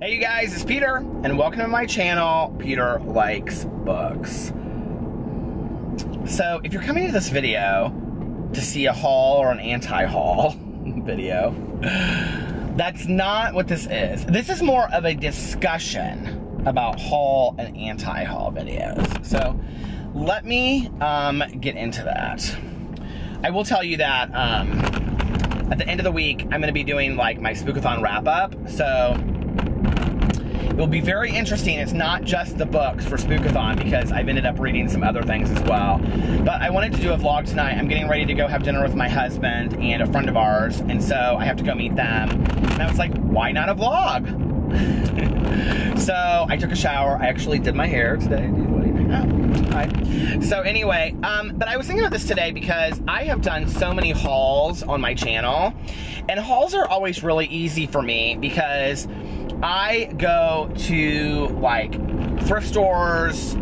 Hey you guys, it's Peter, and welcome to my channel, Peter Likes Books. So, if you're coming to this video to see a haul or an anti-haul video, that's not what this is. This is more of a discussion about haul and anti-haul videos. So, let me get into that. I will tell you that at the end of the week, I'm going to be doing like my Spookathon wrap-up, so it will be very interesting. It's not just the books for Spookathon because I've ended up reading some other things as well. But I wanted to do a vlog tonight. I'm getting ready to go have dinner with my husband and a friend of ours, and so I have to go meet them. And I was like, why not a vlog? So I took a shower. I actually did my hair today. What do you think? Oh, hi. So anyway, but I was thinking about this today because I have done so many hauls on my channel, and hauls are always really easy for me because I go to like thrift stores,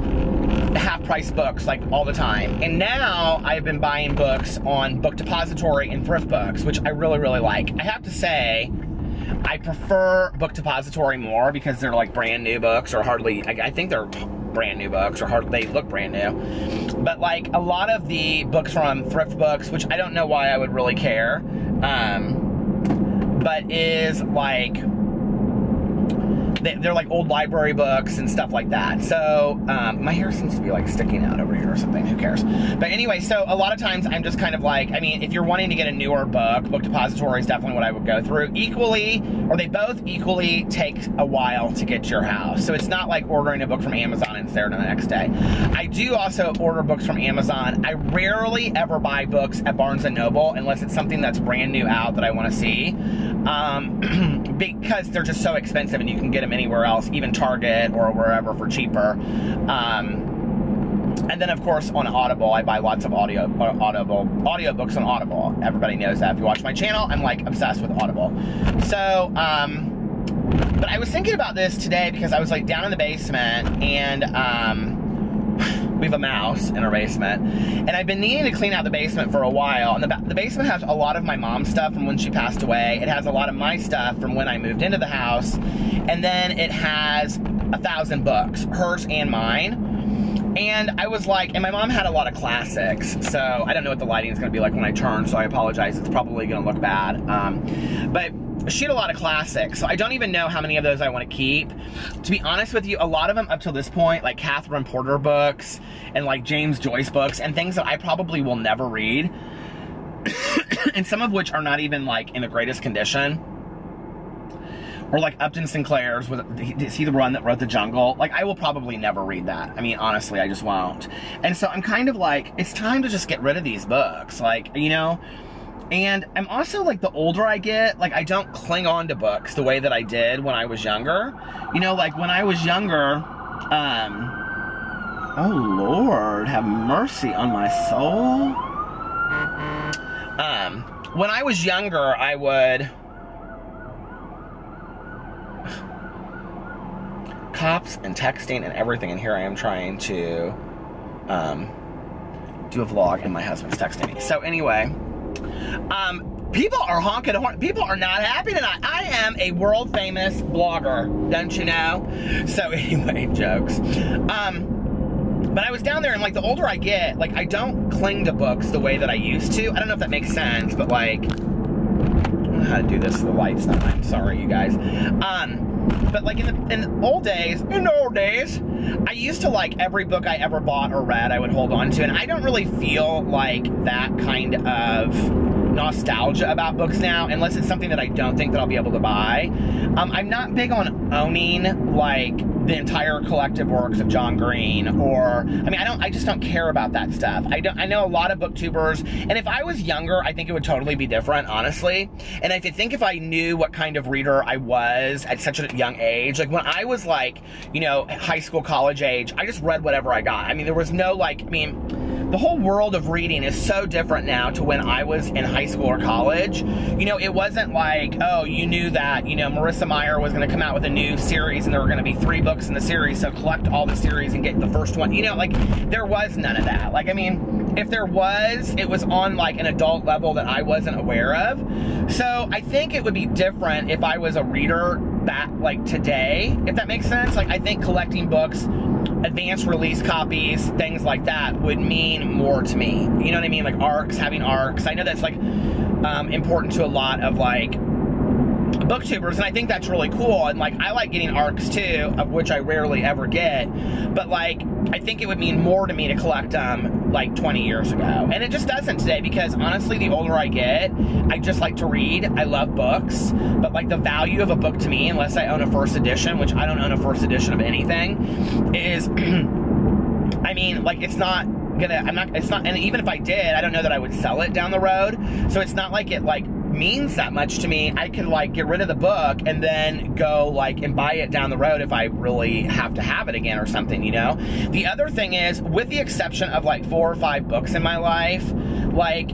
half-price books like all the time. And now I've been buying books on Book Depository and Thrift Books, which I really, really like. I have to say, I prefer Book Depository more because they're like brand new books, or hardly, I think they're brand new books, or hardly, they look brand new. But like a lot of the books from Thrift Books, which I don't know why I would really care, but is like, they're like old library books and stuff like that. So, my hair seems to be like sticking out over here or something, who cares? But anyway, so a lot of times I'm just kind of like, I mean, if you're wanting to get a newer book, Book Depository is definitely what I would go through. Equally, or they both equally take a while to get to your house. So it's not like ordering a book from Amazon and it's there the next day. I do also order books from Amazon. I rarely ever buy books at Barnes & Noble unless it's something that's brand new out that I want to see. Because they're just so expensive and you can get them anywhere else, even Target or wherever for cheaper. And then of course on Audible, I buy lots of audiobooks on Audible. Everybody knows that. If you watch my channel, I'm like obsessed with Audible. So, but I was thinking about this today because I was like down in the basement and, we have a mouse in our basement, and I've been needing to clean out the basement for a while, and the basement has a lot of my mom's stuff from when she passed away. It has a lot of my stuff from when I moved into the house, and then it has 1,000 books, hers and mine. And I was like, and my mom had a lot of classics, so I don't know what the lighting is going to be like when I turn, so I apologize. It's probably going to look bad. But she had a lot of classics, so I don't even know how many of those I want to keep. To be honest with you, a lot of them up till this point, like Catherine Porter books and like James Joyce books and things that I probably will never read, and some of which are not even like in the greatest condition. Or like Upton Sinclair's, is he the one that wrote The Jungle? Like, I will probably never read that. I mean, honestly, I just won't. And so I'm kind of like, it's time to just get rid of these books. Like, you know? And I'm also, like, the older I get, like, I don't cling on to books the way that I did when I was younger. You know, like, when I was younger, oh, Lord, have mercy on my soul. When I was younger, I would... Cops and texting and everything, and here I am trying to do a vlog, and my husband's texting me. So anyway... people are honking a horn. People are not happy tonight. I am a world famous blogger, don't you know? So anyway, jokes. But I was down there, and like the older I get, like I don't cling to books the way that I used to. I don't know if that makes sense, but like, I don't know how to do this. The light's not on. Sorry, you guys. But like in the old days, I used to like every book I ever bought or read, I would hold on to, and I don't really feel like that kind of nostalgia about books now, unless it's something that I don't think that I'll be able to buy. I'm not big on owning like the entire collective works of John Green, or, I mean, I just don't care about that stuff. I know a lot of booktubers, and if I was younger, I think it would totally be different, honestly. And I think if I knew what kind of reader I was at such a young age, like when I was like, you know, high school, college age, I just read whatever I got. I mean, there was no like, I mean, the whole world of reading is so different now to when I was in high school or college. You know, it wasn't like, oh, you knew that, you know, Marissa Meyer was going to come out with a new series and there were going to be 3 books in the series, so collect all the series and get the first one. You know, like, there was none of that. Like, I mean, if there was, it was on, like, an adult level that I wasn't aware of. So I think it would be different if I was a reader back, like, today, if that makes sense. Like, I think collecting books, advanced release copies, things like that would mean more to me. You know what I mean? Like ARCs, having ARCs. I know that's like important to a lot of like booktubers, and I think that's really cool. And like, I like getting ARCs too, of which I rarely ever get. But like, I think it would mean more to me to collect them like 20 years ago. And it just doesn't today, because honestly, the older I get, I just like to read. I love books, but like the value of a book to me, unless I own a first edition, which I don't own a first edition of anything, is, I mean, like, it's not, and even if I did, I don't know that I would sell it down the road. So it's not like it like means that much to me. I could like get rid of the book and then go like and buy it down the road if I really have to have it again or something, you know? The other thing is, with the exception of like 4 or 5 books in my life, like,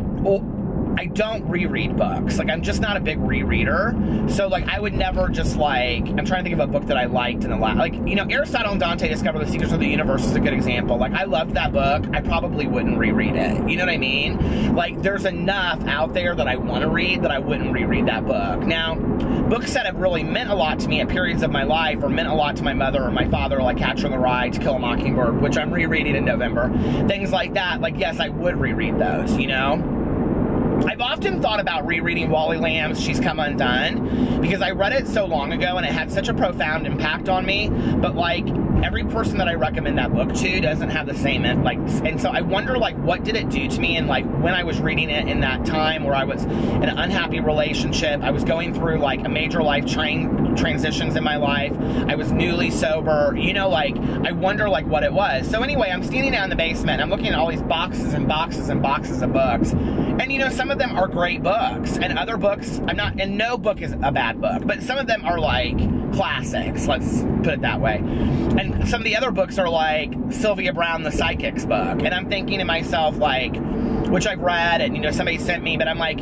I don't reread books. Like, I'm just not a big rereader. So, like, I would never just, like, I'm trying to think of a book that I liked in the last, like, you know, Aristotle and Dante Discover the Secrets of the Universe is a good example. Like, I loved that book. I probably wouldn't reread it. You know what I mean? Like, there's enough out there that I want to read that I wouldn't reread that book. Now, books that have really meant a lot to me at periods of my life, or meant a lot to my mother or my father, like Catcher in the Rye, To Kill a Mockingbird, which I'm rereading in November, things like that, like, yes, I would reread those, you know? I've often thought about rereading Wally Lamb's She's Come Undone, because I read it so long ago and it had such a profound impact on me, but like, every person that I recommend that book to doesn't have the same, like, and so I wonder, like, what did it do to me, and like, when I was reading it in that time where I was in an unhappy relationship, I was going through like a major life transitions in my life, I was newly sober, you know, like, I wonder like what it was. So anyway, I'm standing down in the basement, I'm looking at all these boxes and boxes and boxes of books, and you know, some of them are great books, and other books, and no book is a bad book, but some of them are like classics, let's put it that way. And some of the other books are like Sylvia Browne, the Psychic's book, and I'm thinking to myself, like, which I've read, and you know, somebody sent me, but I'm like,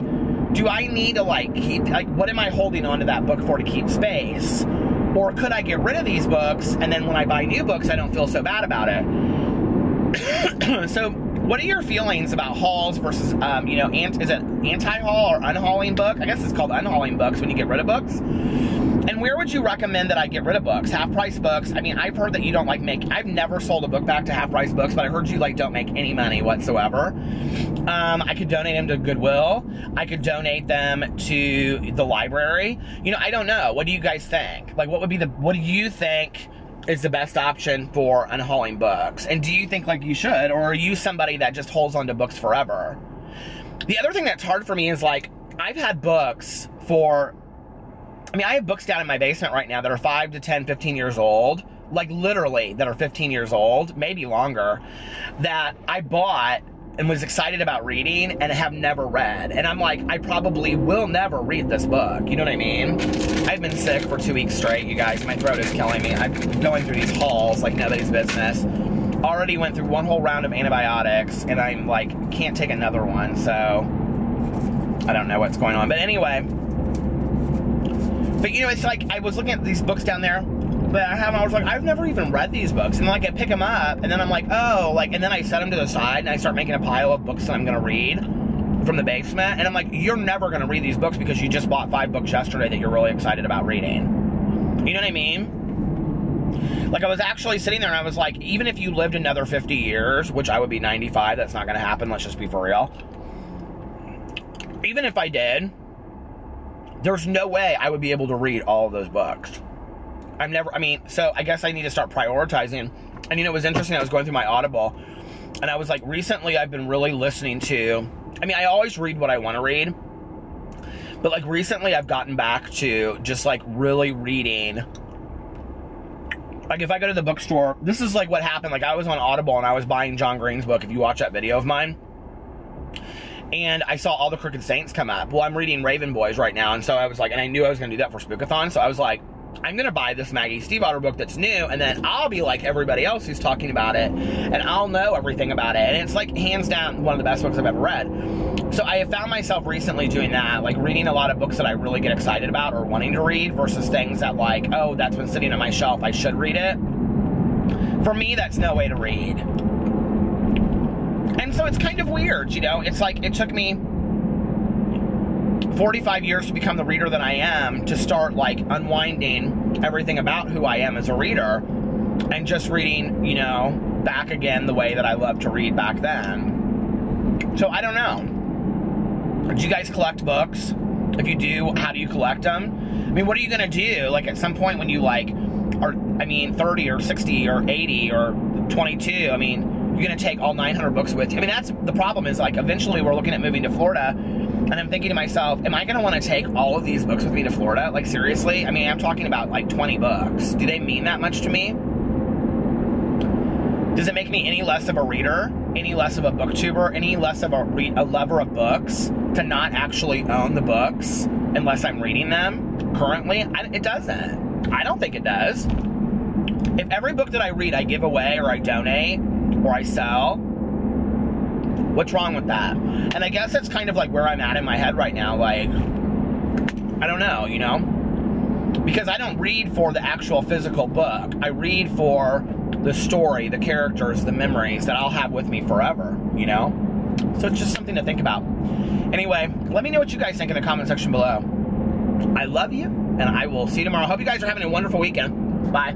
do I need to like keep, like, what am I holding on to that book for, to keep space? Or could I get rid of these books, and then when I buy new books, I don't feel so bad about it? So, what are your feelings about hauls versus, you know, is it anti-haul or unhauling book? I guess it's called unhauling books when you get rid of books. And where would you recommend that I get rid of books? Half-price books. I mean, I've heard that you don't like I've never sold a book back to half-price books, but I heard you like don't make any money whatsoever. I could donate them to Goodwill. I could donate them to the library. You know, I don't know. What do you guys think? Like, what do you think is the best option for unhauling books? And do you think like you should, or are you somebody that just holds on to books forever? The other thing that's hard for me is, like, I've had books for, I mean, I have books down in my basement right now that are 5 to 10, 15 years old, like literally that are 15 years old, maybe longer, that I bought and was excited about reading and have never read. And I'm like, I probably will never read this book. You know what I mean? I've been sick for 2 weeks straight, you guys. My throat is killing me. I'm going through these hauls like nobody's business. Already went through 1 whole round of antibiotics, and I'm like, can't take another one, so I don't know what's going on. But anyway, but you know, it's like, I was looking at these books down there, but I was like, I've never even read these books. And like, I pick them up, and then I'm like, oh, like, and then I set them to the side, and I start making a pile of books that I'm gonna read from the basement. And I'm like, you're never gonna read these books because you just bought 5 books yesterday that you're really excited about reading. You know what I mean? Like, I was actually sitting there and I was like, even if you lived another 50 years, which I would be 95, that's not gonna happen, let's just be for real. Even if I did, there's no way I would be able to read all of those books. So I guess I need to start prioritizing. And you know, it was interesting, I was going through my Audible, and I was like, recently I've been really listening to, I mean, I always read what I want to read, but like recently I've gotten back to just like really reading. Like, if I go to the bookstore, this is like what happened, like I was on Audible and I was buying John Green's book, if you watch that video of mine, and I saw All the Crooked Saints come up. Well, I'm reading Raven Boys right now, and so I was like, and I knew I was going to do that for Spookathon, so I was like, I'm going to buy this Maggie Stiefvater book that's new, and then I'll be like everybody else who's talking about it, and I'll know everything about it. And it's like, hands down, one of the best books I've ever read. So I have found myself recently doing that, like reading a lot of books that I really get excited about or wanting to read, versus things that like, oh, that's been sitting on my shelf, I should read it. For me, that's no way to read. And so it's kind of weird, you know? It's like, it took me 45 years to become the reader that I am, to start like unwinding everything about who I am as a reader and just reading, you know, back again the way that I loved to read back then. So I don't know. Do you guys collect books? If you do, how do you collect them? I mean, what are you gonna do? Like at some point when you like are, I mean, 30 or 60 or 80 or 22, I mean, you're gonna take all 900 books with you. I mean, that's the problem, is like eventually we're looking at moving to Florida, and I'm thinking to myself, am I gonna wanna take all of these books with me to Florida? Like seriously? I mean, I'm talking about like 20 books. Do they mean that much to me? Does it make me any less of a reader, any less of a booktuber, any less of a lover of books to not actually own the books unless I'm reading them currently? It doesn't. I don't think it does. If every book that I read I give away or I donate or I sell, what's wrong with that? And I guess that's kind of like where I'm at in my head right now. Like, I don't know, you know? Because I don't read for the actual physical book. I read for the story, the characters, the memories that I'll have with me forever, you know? So it's just something to think about. Anyway, let me know what you guys think in the comment section below. I love you, and I will see you tomorrow. Hope you guys are having a wonderful weekend. Bye.